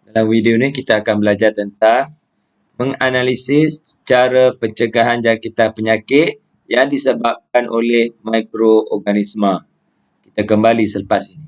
Dalam video ni kita akan belajar tentang menganalisis cara pencegahan jangkitan penyakit yang disebabkan oleh mikroorganisma. Kita kembali selepas ini.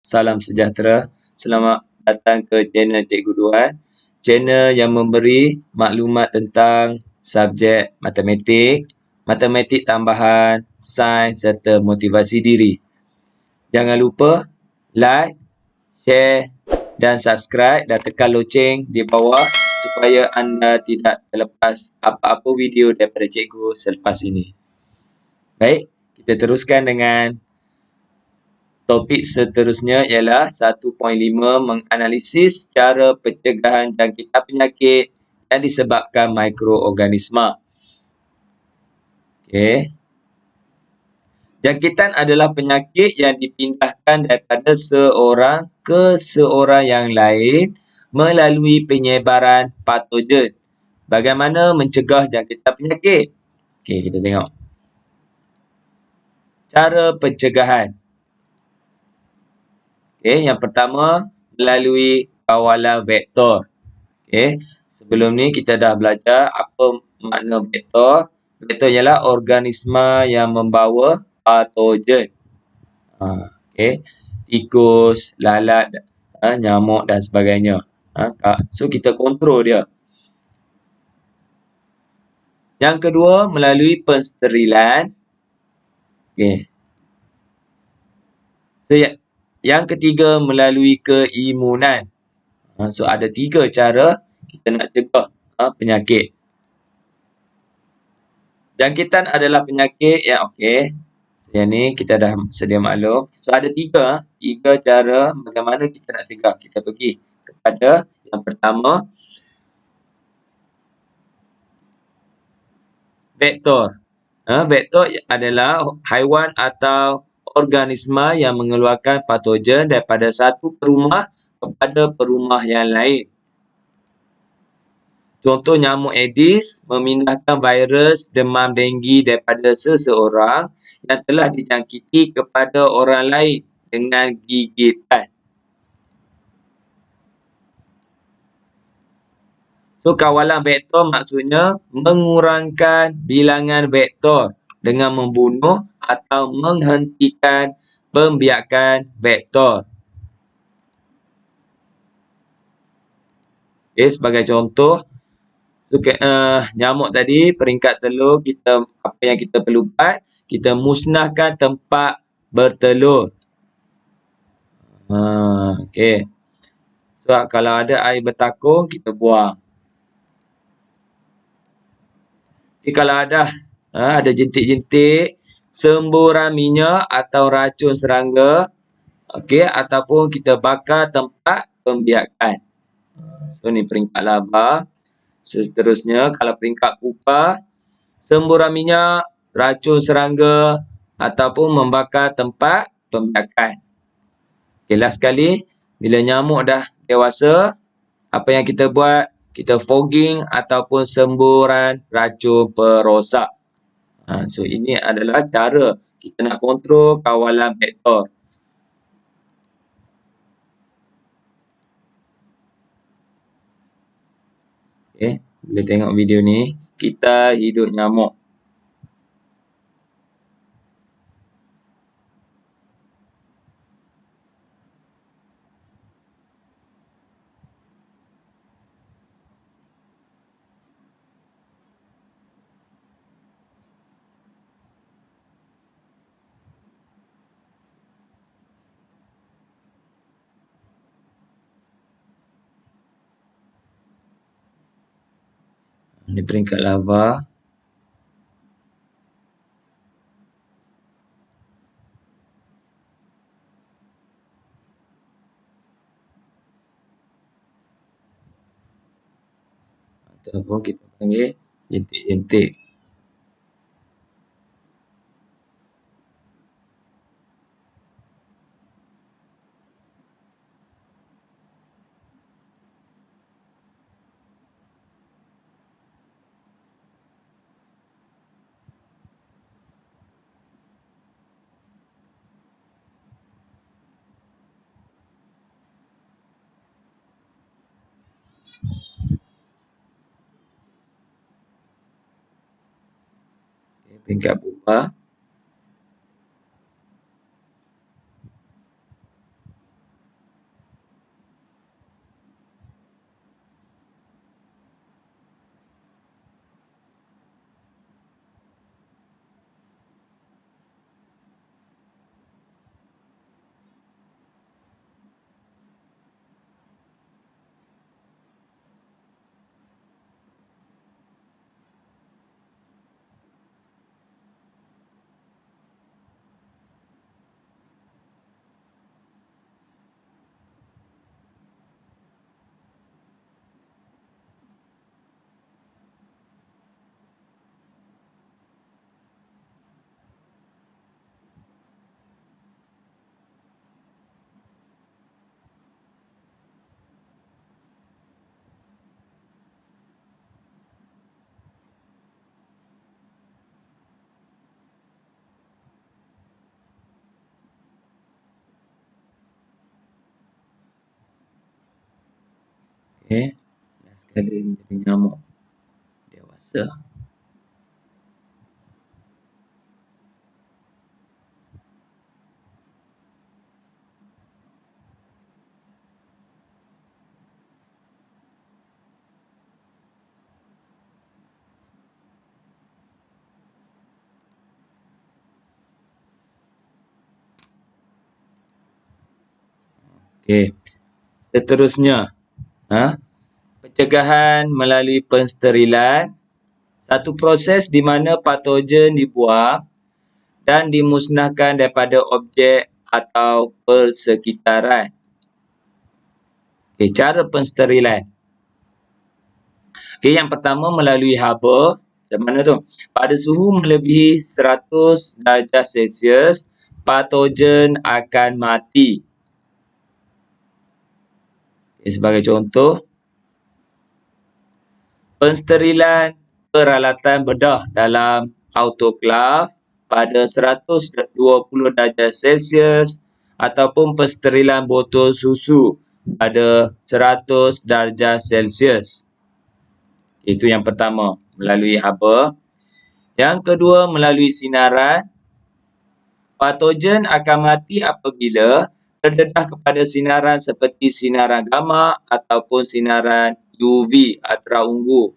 Salam sejahtera. Selamat datang ke channel Cikgu Duan. Channel yang memberi maklumat tentang subjek matematik, matematik tambahan, sains serta motivasi diri. Jangan lupa like, share dan subscribe dan tekan loceng di bawah supaya anda tidak terlepas apa-apa video daripada cikgu selepas ini. Baik, kita teruskan dengan topik seterusnya ialah 1.5 menganalisis cara pencegahan jangkitan penyakit yang disebabkan mikroorganisma. Okey. Jangkitan adalah penyakit yang dipindahkan daripada seorang ke seorang yang lain melalui penyebaran patogen. Bagaimana mencegah jangkitan penyakit? Okey, kita tengok. Cara pencegahan. Okey, yang pertama melalui kawalan vektor. Okey, sebelum ni kita dah belajar apa makna vektor. Vektor ialah organisma yang membawa patogen. Okey, tikus, lalat, nyamuk dan sebagainya. So kita kontrol dia. Yang kedua melalui pensterilan. Okey. So yang ketiga melalui keimunan. So ada 3 cara kita nak cegah penyakit. Jangkitan adalah penyakit yang okey. Yang ni kita dah sedia maklum. So ada 3 cara bagaimana kita nak cegah. Kita pergi kepada yang pertama, vektor. Vektor adalah haiwan atau organisma yang mengeluarkan patogen daripada satu perumah kepada perumah yang lain. Contoh nyamuk Aedes memindahkan virus demam denggi daripada seseorang yang telah dijangkiti kepada orang lain dengan gigitan. So kawalan vektor maksudnya mengurangkan bilangan vektor dengan membunuh atau menghentikan pembiakan vektor. Okay, sebagai contoh, nyamuk tadi peringkat telur, apa yang kita perlu buat, kita musnahkan tempat bertelur. Okay. So kalau ada air bertakung, kita buang. Jadi kalau ada jentik-jentik, semburan minyak atau racun serangga, okey, ataupun kita bakar tempat pembiakan. So ni peringkat laba. Seterusnya kalau peringkat pupa, semburan minyak, racun serangga ataupun membakar tempat pembiakan. Okay, last sekali, bila nyamuk dah dewasa, apa yang kita buat? Kita fogging ataupun semburan racun perosak. So ini adalah cara kita nak kontrol kawalan vektor. Okay, boleh tengok video ni. Kita hidup nyamuk. Ini peringkat lava. Ataupun kita panggil jentik-jentik. Peringkat berubah. Okey. Dah sekali menjadi nyamuk dewasa. Okey. Seterusnya, pencegahan melalui pensterilan, satu proses di mana patogen dibuang dan dimusnahkan daripada objek atau persekitaran. Okey, cara pensterilan. Okey, yang pertama melalui haba. Macam mana tu? Pada suhu melebihi 100 darjah Celsius, patogen akan mati. Okay, sebagai contoh, pensterilan peralatan bedah dalam autoklav pada 120 darjah Celsius ataupun pensterilan botol susu pada 100 darjah Celsius. Itu yang pertama, melalui haba. Yang kedua, melalui sinaran. Patogen akan mati apabila terdedah kepada sinaran seperti sinaran gamma ataupun sinaran UV ultraungu.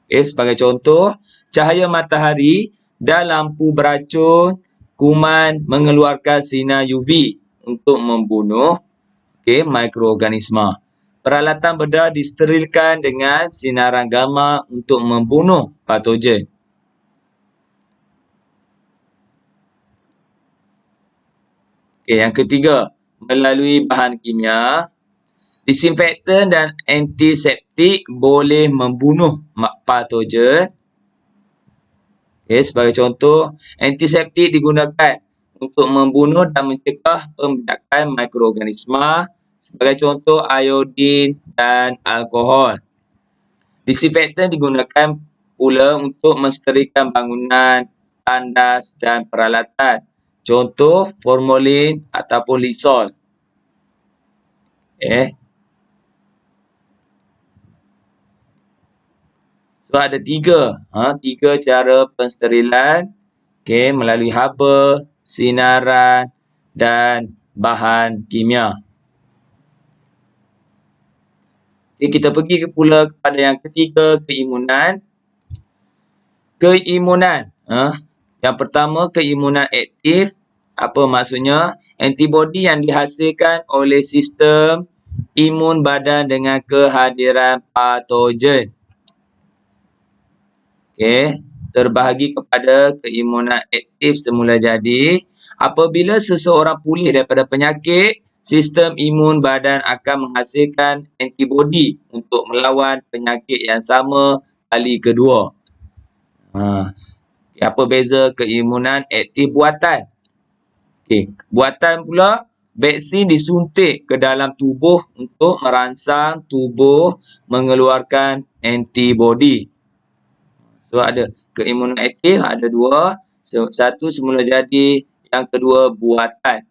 Okay, sebagai contoh, cahaya matahari dan lampu beracun kuman mengeluarkan sinar UV untuk membunuh mikroorganisma. Peralatan bedah disterilkan dengan sinaran gamma untuk membunuh patogen. Okay, yang ketiga, melalui bahan kimia, disinfektan dan antiseptik boleh membunuh patogen. Okay, sebagai contoh, antiseptik digunakan untuk membunuh dan mencegah pembedakan mikroorganisma. Sebagai contoh, iodin dan alkohol. Disinfektan digunakan pula untuk mensterilkan bangunan, tandas dan peralatan. Contoh, formalin ataupun Lysol. So, ada tiga cara pensterilan. Melalui haba, sinaran dan bahan kimia. Kita pergi pula kepada yang ketiga, keimunan. Keimunan. Yang pertama, keimunan aktif. Apa maksudnya? Antibodi yang dihasilkan oleh sistem imun badan dengan kehadiran patogen. Terbahagi kepada keimunan aktif semula jadi. Apabila seseorang pulih daripada penyakit, sistem imun badan akan menghasilkan antibodi untuk melawan penyakit yang sama kali kedua. Apa beza keimunan aktif buatan? Buatan pula, vaksin disuntik ke dalam tubuh untuk merangsang tubuh mengeluarkan antibodi. So, ada keimunan aktif, ada dua. Satu semula jadi, yang kedua buatan.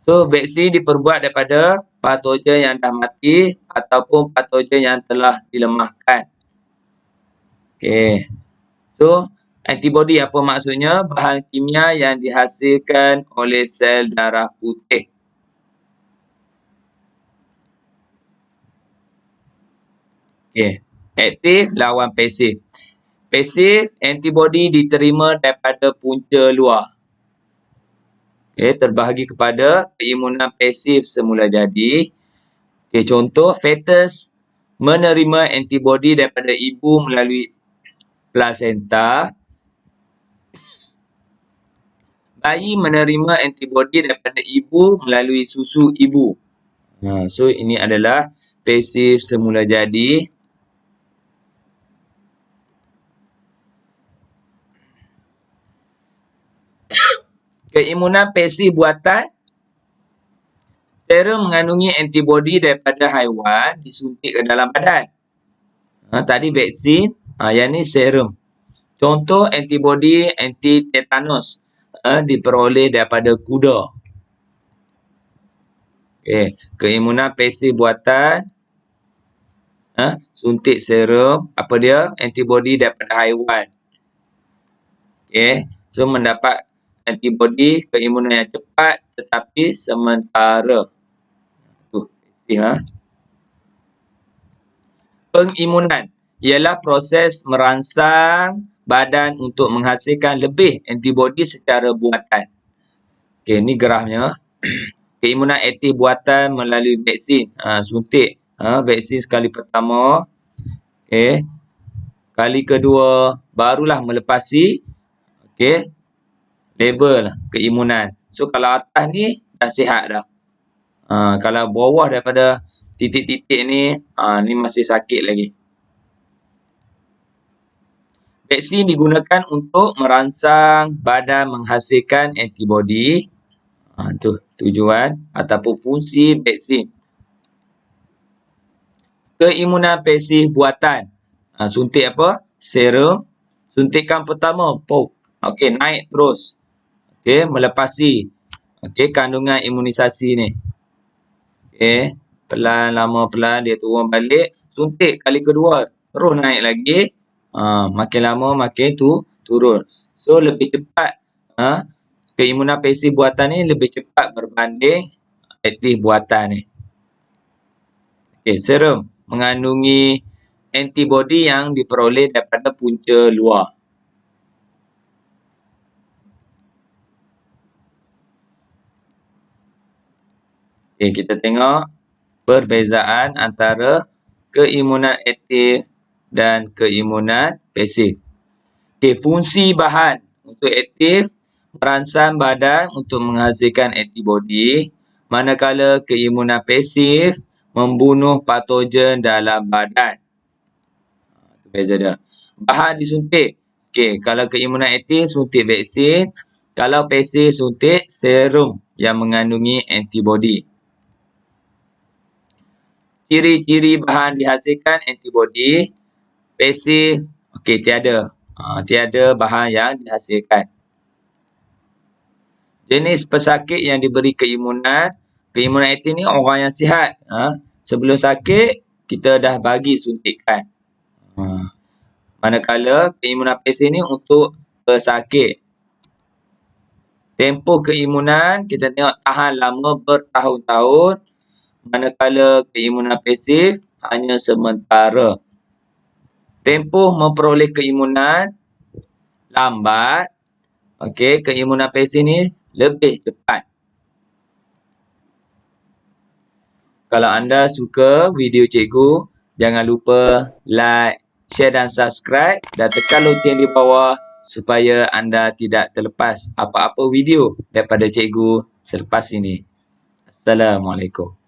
So, vaksin diperbuat daripada patogen yang dah mati ataupun patogen yang telah dilemahkan. Okey. So, antibody apa maksudnya? Bahan kimia yang dihasilkan oleh sel darah putih. Okey. Aktif lawan pasif. Pasif, antibody diterima daripada punca luar. Okey, terbahagi kepada keimunan pasif semula jadi. Okey, contoh fetus menerima antibody daripada ibu melalui plasenta. Bayi menerima antibody daripada ibu melalui susu ibu. So, ini adalah pasif semula jadi. Keimunan pasif buatan, serum mengandungi antibody daripada haiwan disuntik ke dalam badan. Tadi vaksin, yang ni serum. Contoh antibody anti-tetanus diperoleh daripada kuda. Okay. Keimunan pasif buatan, suntik serum, apa dia? Antibody daripada haiwan. Okay. So, mendapat antibody keimunan yang cepat tetapi sementara. Pengimunan ialah proses merangsang badan untuk menghasilkan lebih antibody secara buatan. Okey, ni grafnya. Keimunan aktif buatan melalui vaksin. Suntik. Vaksin sekali pertama. Okey. Kali kedua, barulah melepasi. Okey. Level keimunan. So, kalau atas ni, dah sihat dah. Kalau bawah daripada titik-titik ni, ni masih sakit lagi. Vaksin digunakan untuk merangsang badan menghasilkan antibody. Itu tujuan ataupun fungsi vaksin. Keimunan pasif buatan. Suntik apa? Serum. Suntikan pertama, pop. Okey, naik terus. Okey, melepasi. Okey, kandungan imunisasi ni. Okey, pelan, lama, pelan, dia turun balik. Suntik kali kedua, terus naik lagi. Makin lama, makin turun. So, lebih cepat. Keimunan pasif buatan ni lebih cepat berbanding aktif buatan ni. Okey, serum mengandungi antibody yang diperoleh daripada punca luar. Okey, kita tengok perbezaan antara keimunan aktif dan keimunan pasif. Okey, fungsi bahan untuk aktif merangsang badan untuk menghasilkan antibody, manakala keimunan pasif membunuh patogen dalam badan. Itu beza dia. Bahan disuntik. Okey, kalau keimunan aktif suntik vaksin, kalau pasif suntik serum yang mengandungi antibody. Ciri-ciri bahan dihasilkan antibody, pasif, okey, tiada. Tiada bahan yang dihasilkan. Jenis pesakit yang diberi keimunan aktif ni orang yang sihat. Sebelum sakit, kita dah bagi suntikan. Manakala keimunan pasif ni untuk pesakit. Tempoh keimunan, kita tengok tahan lama bertahun-tahun. Manakala keimunan pasif hanya sementara. Tempoh memperoleh keimunan lambat. Okey, keimunan pasif ni lebih cepat. Kalau anda suka video cikgu, jangan lupa like, share dan subscribe dan tekan loceng di bawah supaya anda tidak terlepas apa-apa video daripada cikgu selepas ini. Assalamualaikum.